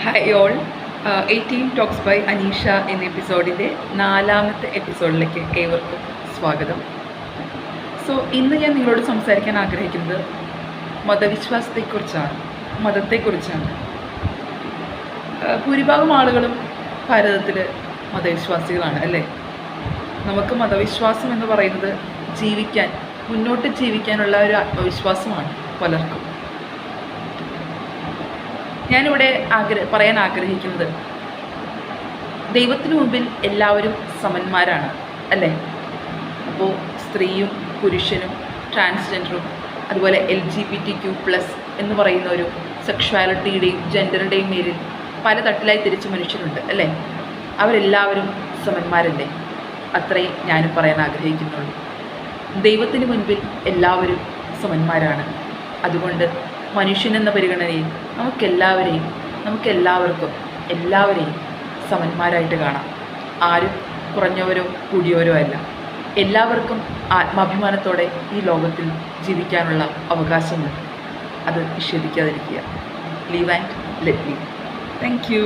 Hi all. 18 talks by Aneesha എന്ന എപ്പിസോഡിൻ്റെ 4ാമത്തെ എപ്പിസോഡിലേക്ക് ഏവർക്കും സ്വാഗതം. ഇന്ന് ഞാൻ നിങ്ങളോട് സംസാരിക്കാൻ ആഗ്രഹിക്കുന്നത് മതത്തെക്കുറിച്ചാണ്. ഭൂരിഭാഗം ആളുകളും ഭാരതത്തിൽ മതവിശ്വാസികളാണ് അല്ലേ. നമുക്ക് മതവിശ്വാസം എന്ന് പറയുന്നത് മുന്നോട്ട് ജീവിക്കാനുള്ള ഒരു ആത്മവിശ്വാസമാണ് പലർക്കും. ഞാനിവിടെ പറയാൻ ആഗ്രഹിക്കുന്നത് ദൈവത്തിനു മുമ്പിൽ എല്ലാവരും സമന്മാരാണ് അല്ലേ. അപ്പോൾ സ്ത്രീയും പുരുഷനും ട്രാൻസ്ജെൻഡറും അതുപോലെ LGBTQ+ എന്ന് പറയുന്ന ഒരു സെക്ഷുവാലിറ്റിയുടെയും ജെൻഡറിൻ്റെയും മേലിൽ പല തട്ടിലായി തിരിച്ച മനുഷ്യരുണ്ട് അല്ലേ. അവരെല്ലാവരും സമന്മാരല്ലേ. അത്രയും ഞാനും പറയാൻ ആഗ്രഹിക്കുന്നുള്ളൂ. ദൈവത്തിന് മുൻപിൽ എല്ലാവരും സമന്മാരാണ്. അതുകൊണ്ട് മനുഷ്യനെന്ന പരിഗണനയിൽ എല്ലാവരെയും സമന്മാരായിട്ട് കാണാം. ആരും കുറഞ്ഞവരോ കൂടിയവരോ അല്ല. എല്ലാവർക്കും ആത്മാഭിമാനത്തോടെ ഈ ലോകത്തിൽ ജീവിക്കാനുള്ള അവകാശമുണ്ട്. അത് നിഷേധിക്കാതിരിക്കുക. Live and let live. Thank U.